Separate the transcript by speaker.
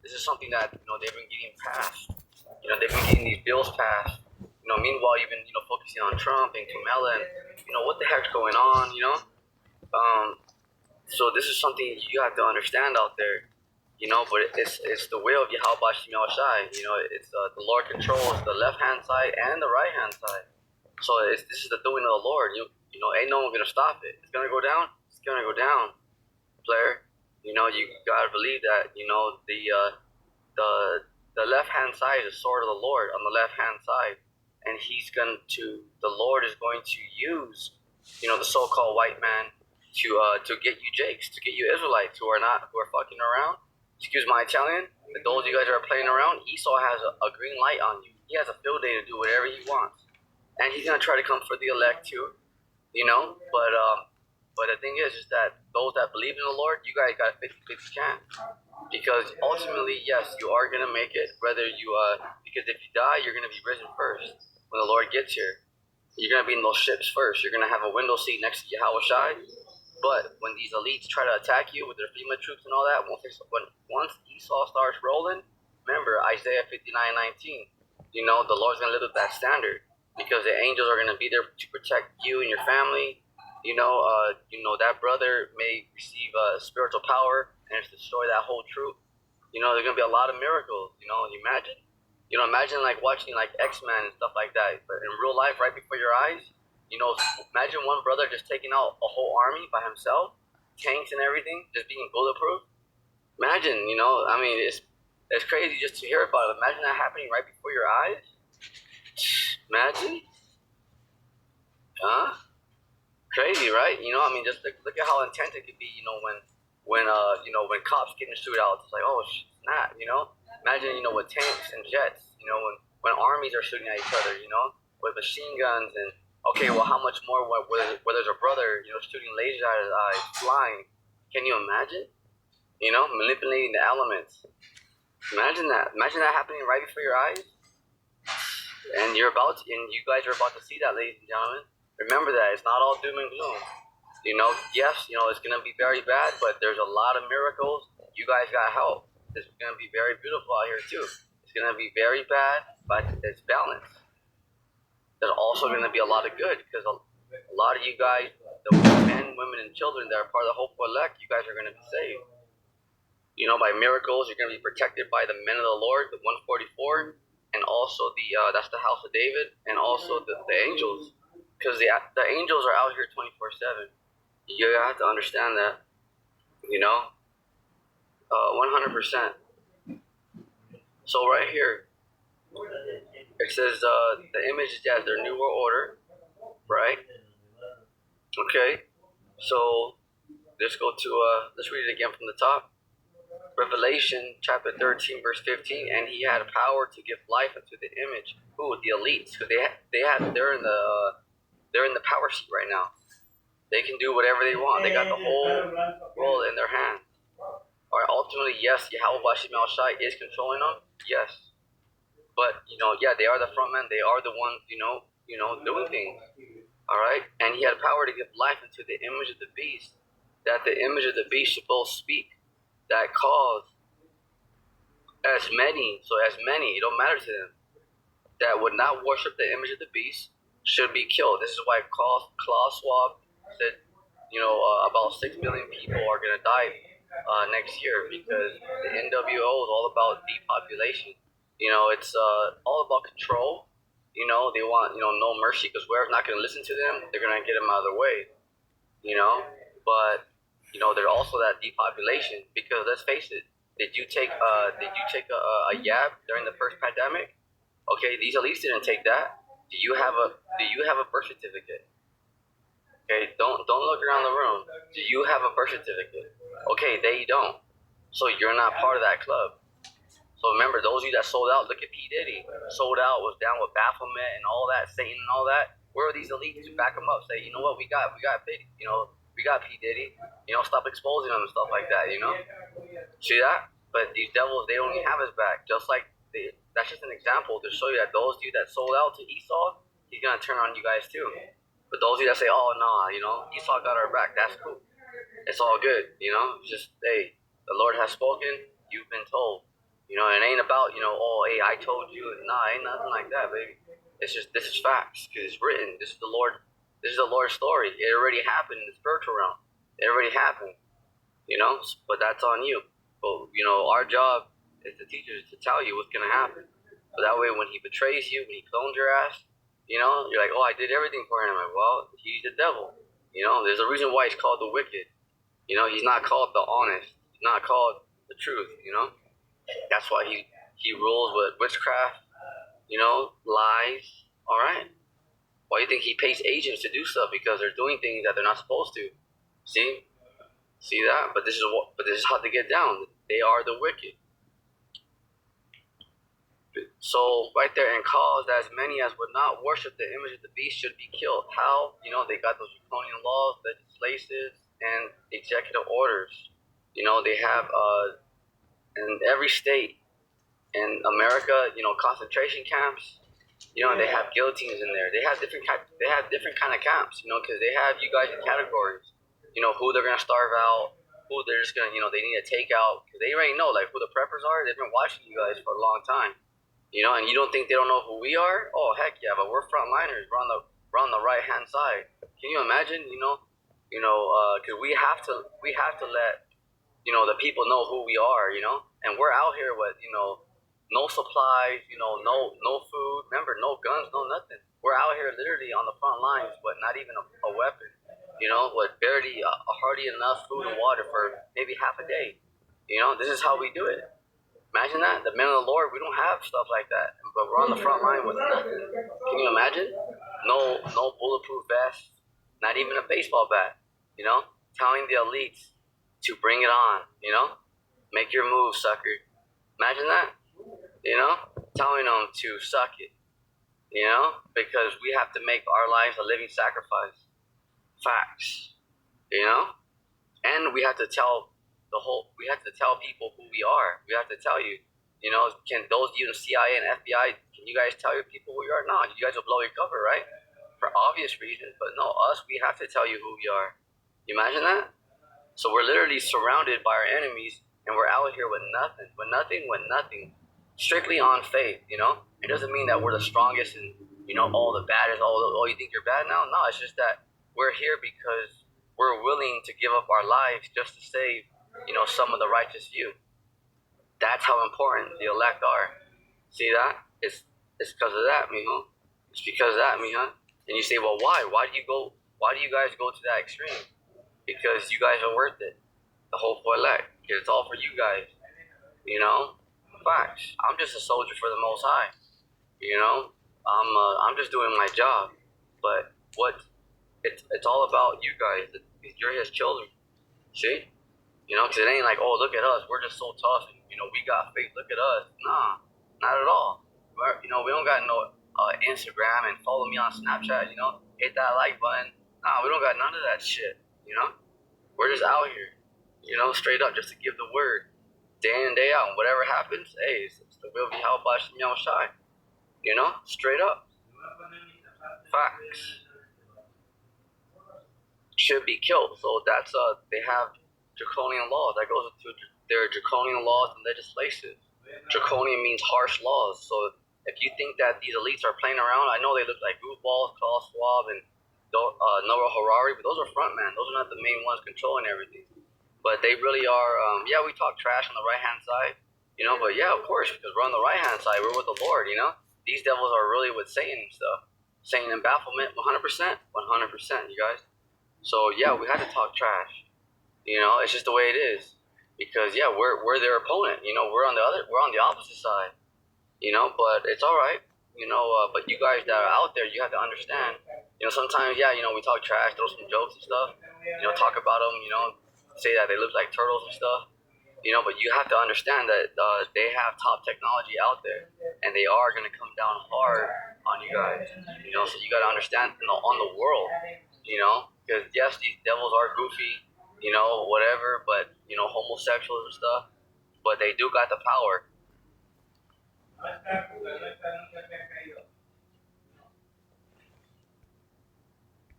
Speaker 1: This is something that they've been getting passed. They've been getting these bills passed. Meanwhile you've been focusing on Trump and Kamala and what the heck's going on. So this is something you have to understand out there. But it's the will of Yahweh Shemel Shai. It's the Lord controls the left hand side and the right hand side. So this is the doing of the Lord. Ain't no one gonna stop it. It's gonna go down. It's gonna go down, player. You gotta believe that. The left hand side is the sword of the Lord on the left hand side, and the Lord is going to use the so-called white man to get you Jakes, to get you Israelites who are fucking around. Excuse my Italian, but those of you guys that are playing around, Esau has a green light on you. He has a field day to do whatever he wants, and he's gonna try to come for the elect too. But the thing is that those that believe in the Lord, you guys got a 50-50 chance. Because ultimately, yes, you are going to make it, because if you die, you're going to be risen first. When the Lord gets here, you're going to be in those ships first. You're going to have a window seat next to Yahweh Shai. But when these elites try to attack you with their FEMA troops and all that, once Esau starts rolling, remember Isaiah 59:19. The Lord's going to live with that standard. Because the angels are going to be there to protect you and your family. That brother may receive spiritual power and destroy that whole troop. There's going to be a lot of miracles. Imagine like watching like X-Men and stuff like that. But in real life, right before your eyes, imagine one brother just taking out a whole army by himself, tanks and everything, just being bulletproof. Imagine, it's crazy just to hear about it. Imagine that happening right before your eyes. Imagine, huh? Crazy, right? Just look at how intense it could be. When cops get in a shootout, it's like, oh snap. Imagine with tanks and jets. When armies are shooting at each other. With machine guns and okay, well, how much more where there's a brother shooting lasers out of his eyes, flying? Can you imagine? Manipulating the elements. Imagine that. Imagine that happening right before your eyes. And you guys are about to see that, ladies and gentlemen. Remember that it's not all doom and gloom. Yes, it's gonna be very bad, but there's a lot of miracles. You guys got help. It's gonna be very beautiful out here too. It's gonna be very bad, but it's balanced. There's also gonna be a lot of good because a lot of you guys, the men, women, and children that are part of the hopeful elect, you guys are gonna be saved. By miracles, you're gonna be protected by the men of the Lord, the 144, and also that's the house of David, and also the angels. Because the angels are out here 24/7. You have to understand that, 100%. So right here, it says the image is their new world order, right? Okay, so let's go to let's read it again from the top. Revelation chapter 13 verse 15, and he had power to give life unto the image. Who? The elites, because they're in the power seat right now. They can do whatever they want. They got the whole world in their hands. All right, ultimately, yes, Yahweh Shemel Shai is controlling them. Yes, but they are the front men. They are the ones doing things. All right, and he had power to give life into the image of the beast, that the image of the beast should both speak, that cause as many, it don't matter to them, that would not worship the image of the beast should be killed. This is why Klaus Schwab said, about 6 billion people are going to die next year because the NWO is all about depopulation. It's all about control. They want, no mercy because whoever's not going to listen to them, they're going to get them out of the way. But, there's also that depopulation because let's face it, did you take a yab during the first pandemic? Okay, these elites didn't take that. Do you have a birth certificate? Okay, don't look around the room. Do you have a birth certificate? Okay, they don't. So you're not part of that club. So remember, those of you that sold out, look at P. Diddy. Sold out, was down with Baphomet and all that, Satan and all that. Where are these elites to back them up? Say, you know what, we got P. We got P. Diddy. Stop exposing them and stuff like that. See that? But these devils, they don't even have his back. Just like that's just an example to show you that those of you that sold out to Esau, he's gonna turn on you guys too. But those of you that say, oh nah, Esau got our back, that's cool. It's all good, just hey, the Lord has spoken, you've been told. hey, I told you. Nah, ain't nothing like that, baby. It's just this is facts because it's written. This is the Lord. This is the Lord's story. It already happened in the spiritual realm. It already happened. But that's on you. But our job is to teach you to tell you what's gonna happen. So that way, when he betrays you, when he clones your ass, you're like, oh, I did everything for him. I'm like, well, he's the devil. There's a reason why he's called the wicked. He's not called the honest. He's not called the truth. That's why he rules with witchcraft. Lies. All right. Why do you think he pays agents to do stuff? Because they're doing things that they're not supposed to. See that? But this is how they get down. They are the wicked. So right there, and cause that as many as would not worship the image of the beast should be killed. How? They got those draconian laws, legislations, and executive orders. They have in every state in America, concentration camps. They have guillotines in there. They have different kind of camps. Because they have you guys in categories. Who they're gonna starve out, who they're just gonna, they need to take out. Because they already know like who the preppers are. They've been watching you guys for a long time. And you don't think they don't know who we are? Oh heck yeah, but we're frontliners. We're on the right hand side. Can you imagine? Because we have to let the people know who we are. And we're out here with no supplies, no food. Remember, no guns, no nothing. We're out here literally on the front lines, but not even a weapon. With barely a hardly enough food and water for maybe half a day. This is how we do it. Imagine that. The men of the Lord, we don't have stuff like that. But we're on the front line with nothing. Can you imagine? No bulletproof vest. Not even a baseball bat. Telling the elites to bring it on. Make your move, sucker. Imagine that. Telling them to suck it. Because we have to make our lives a living sacrifice. Facts. And we have to tell we have to tell people who we are. We have to tell you, can those of you in the CIA and FBI, can you guys tell your people who you are? No, you guys will blow your cover, right? For obvious reasons, but no, we have to tell you who we are. You imagine that? So we're literally surrounded by our enemies, and we're out here with nothing. Strictly on faith, It doesn't mean that we're the strongest and, all the baddest, oh, you think you're bad now? No, it's just that we're here because we're willing to give up our lives just to save some of the righteous few. That's how important the elect are. See that? It's because of that, mijo. It's because of that, mija. And you say, well, why? Why do you guys go to that extreme? Because you guys are worth it. The whole elect. Because it's all for you guys. Facts. I'm just a soldier for the Most High. I'm just doing my job. But it's all about you guys. You're His children. See? Because it ain't like, oh, look at us. We're just so tough. And, we got faith. Look at us. Nah, not at all. We don't got no Instagram and follow me on Snapchat. Hit that like button. Nah, we don't got none of that shit. We're just out here. Straight up just to give the word. Day in and day out. And whatever happens, hey, it's the will be held by Shimon Shai. Straight up. Facts. Should be killed. So that's they have draconian laws. That goes into their draconian laws and legislation. Draconian means harsh laws. So if you think that these elites are playing around, I know they look like goofballs, Klaus Schwab and Noah Harari, but those are frontmen. Those are not the main ones controlling everything. But they really are. We talk trash on the right hand side, But yeah, of course, because we're on the right hand side, we're with the Lord. These devils are really with Satan and stuff. Satan and bafflement, 100%, 100%, you guys. So yeah, we had to talk trash. It's just the way it is. Because yeah, we're their opponent. We're on the opposite side. But it's all right. But you guys that are out there, you have to understand. Sometimes we talk trash, throw some jokes and stuff. Talk about them. Say that they look like turtles and stuff. But you have to understand that they have top technology out there, and they are gonna come down hard on you guys. So you gotta understand on the world. Because yes, these devils are goofy. Whatever, but homosexuals and stuff. But they do got the power.